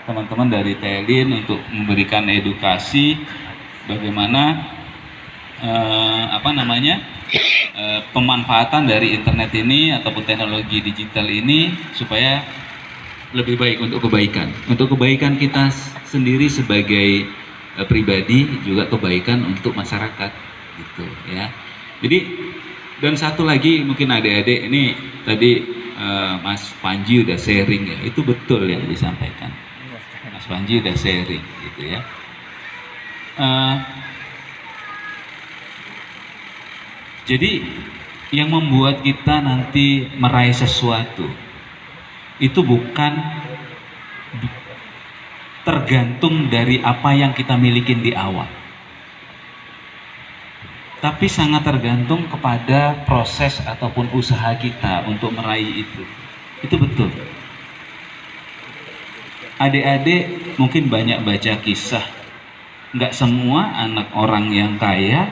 teman-teman dari Telin untuk memberikan edukasi bagaimana pemanfaatan dari internet ini ataupun teknologi digital ini supaya lebih baik untuk kebaikan kita sendiri sebagai pribadi, juga kebaikan untuk masyarakat gitu ya. Jadi, dan satu lagi mungkin adik-adik ini tadi Mas Panji udah sharing ya, itu betul yang disampaikan Mas Panji udah sharing gitu ya. Jadi yang membuat kita nanti meraih sesuatu itu bukan tergantung dari apa yang kita miliki di awal, tapi sangat tergantung kepada proses ataupun usaha kita untuk meraih itu. Itu betul. Adik-adik mungkin banyak baca kisah, nggak semua anak orang yang kaya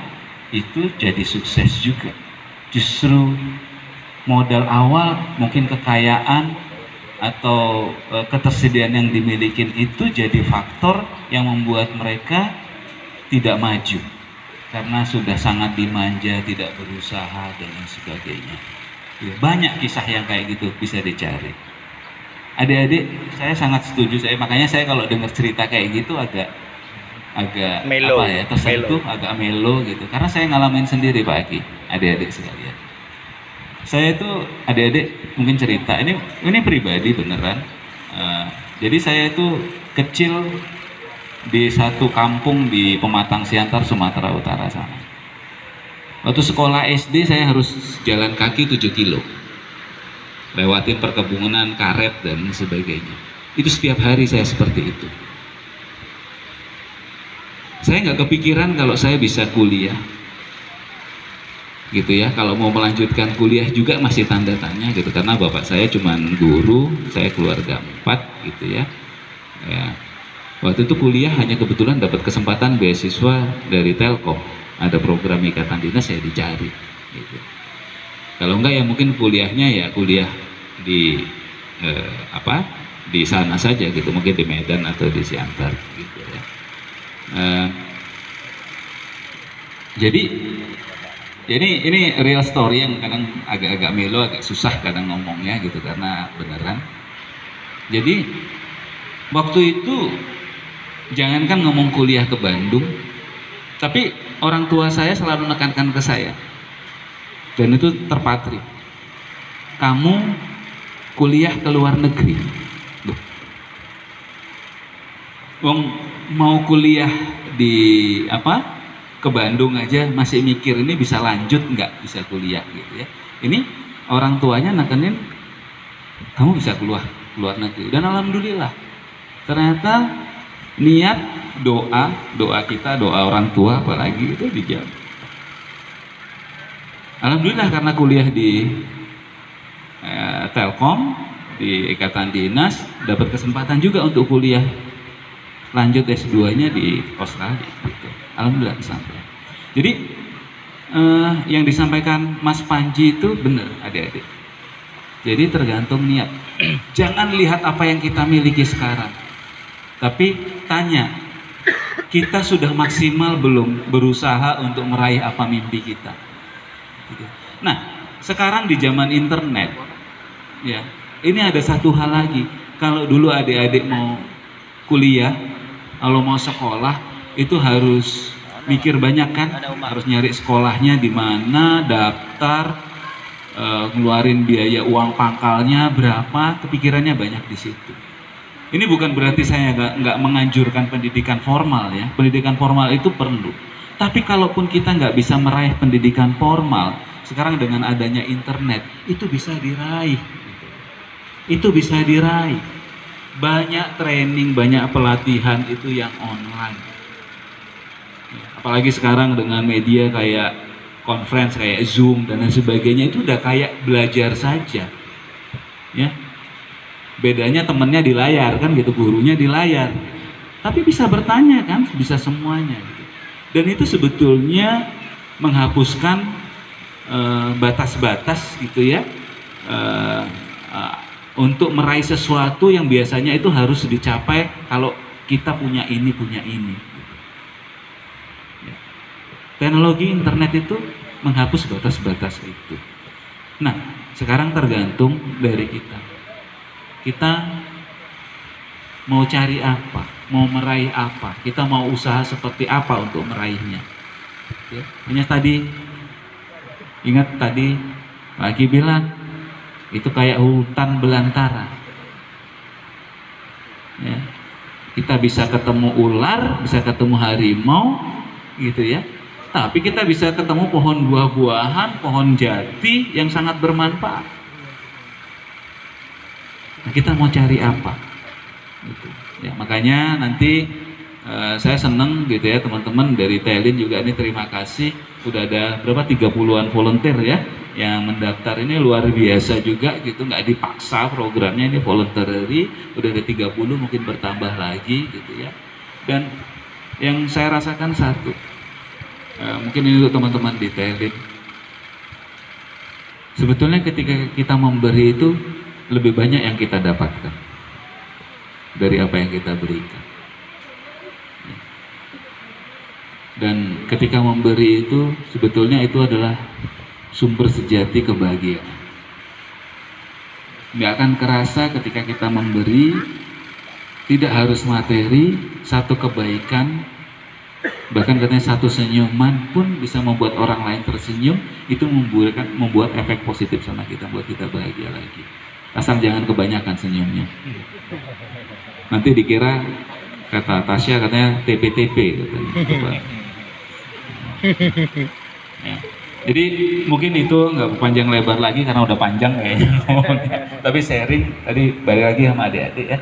itu jadi sukses juga. Justru modal awal mungkin kekayaan atau ketersediaan yang dimiliki itu jadi faktor yang membuat mereka tidak maju karena sudah sangat dimanja, tidak berusaha dan lain sebagainya. Banyak kisah yang kayak gitu bisa dicari. Adik-adik, saya sangat setuju. Makanya saya kalau dengar cerita kayak gitu agak melo, tersentuh, agak melo gitu. Karena saya ngalamin sendiri Pak Aki, adik-adik sekalian. Saya itu adik-adik mungkin cerita ini pribadi beneran. Jadi saya itu kecil di satu kampung di Pematang Siantar, Sumatera Utara sana. Waktu sekolah SD saya harus jalan kaki 7 kilo, lewatin perkebunan karet dan sebagainya. Itu setiap hari saya seperti itu. Saya nggak kepikiran kalau saya bisa kuliah gitu ya. Kalau mau melanjutkan kuliah juga masih tanda tanya gitu, karena bapak saya cuman guru, saya keluarga 4 gitu ya. Waktu itu kuliah hanya kebetulan dapat kesempatan beasiswa dari Telkom, ada program ikatan dinas, saya dicari gitu. Kalau enggak ya mungkin kuliahnya ya kuliah di di sana saja gitu, mungkin di Medan atau di Siantar gitu ya. Jadi ini real story yang kadang agak-agak melo, agak susah kadang ngomongnya gitu karena beneran. Jadi waktu itu jangankan ngomong kuliah ke Bandung, tapi orang tua saya selalu menekankan ke saya, dan itu terpatri, kamu kuliah ke luar negeri. Wong mau kuliah di ke Bandung aja masih mikir ini bisa lanjut nggak, bisa kuliah gitu ya. Ini orang tuanya nekenin kamu bisa keluar negeri, dan alhamdulillah ternyata niat doa kita, doa orang tua apalagi itu dijawab. Alhamdulillah karena kuliah di Telkom di ikatan dinas, dapat kesempatan juga untuk kuliah lanjut S2-nya di Australia gitu. Alhamdulillah sampai. Jadi yang disampaikan Mas Panji itu benar adik-adik. Jadi tergantung niat. Jangan lihat apa yang kita miliki sekarang, tapi tanya, kita sudah maksimal belum berusaha untuk meraih apa mimpi kita. Nah, sekarang di zaman internet, ya, ini ada satu hal lagi. Kalau dulu adik-adik mau kuliah, kalau mau sekolah itu harus mikir banyak kan, harus nyari sekolahnya di mana, daftar, ngeluarin biaya uang pangkalnya berapa, kepikirannya banyak di situ. Ini bukan berarti saya nggak menganjurkan pendidikan formal ya, pendidikan formal itu perlu. Tapi kalaupun kita nggak bisa meraih pendidikan formal, sekarang dengan adanya internet itu bisa diraih. Itu bisa diraih. Banyak training, banyak pelatihan itu yang online. Apalagi sekarang dengan media kayak conference, kayak Zoom dan lain sebagainya, itu udah kayak belajar saja. Ya. Bedanya temennya di layar kan gitu, gurunya di layar. Tapi bisa bertanya kan, bisa semuanya gitu. Dan itu sebetulnya menghapuskan batas-batas gitu ya. untuk meraih sesuatu yang biasanya itu harus dicapai kalau kita punya ini. Ya. Teknologi internet itu menghapus batas-batas itu. Nah, sekarang tergantung dari kita. Kita mau cari apa, mau meraih apa, kita mau usaha seperti apa untuk meraihnya. Ya. Hanya tadi, ingat tadi lagi bilang, itu kayak hutan belantara. Ya. Kita bisa ketemu ular, bisa ketemu harimau, gitu ya. Tapi kita bisa ketemu pohon buah-buahan, pohon jati yang sangat bermanfaat. Nah, kita mau cari apa? Gitu. Ya, makanya nanti saya seneng gitu ya teman-teman dari Telin juga ini terima kasih udah ada berapa 30-an volunteer ya yang mendaftar, ini luar biasa juga gitu, nggak dipaksa programnya, ini voluntary, udah ada 30, mungkin bertambah lagi gitu ya. Dan yang saya rasakan satu, mungkin ini untuk teman-teman di Telin, sebetulnya ketika kita memberi itu lebih banyak yang kita dapatkan dari apa yang kita berikan. Dan ketika memberi itu sebetulnya itu adalah sumber sejati kebahagiaan. Nggak akan kerasa ketika kita memberi, tidak harus materi, satu kebaikan, bahkan katanya satu senyuman pun bisa membuat orang lain tersenyum, itu membuat efek positif sama kita, buat kita bahagia lagi. Asal jangan kebanyakan senyumnya. Nanti dikira, kata Tasya katanya TPTP katanya. Ya. Jadi mungkin itu nggak panjang lebar lagi karena udah panjang kayaknya. Tapi sharing tadi balik lagi sama adik-adik ya.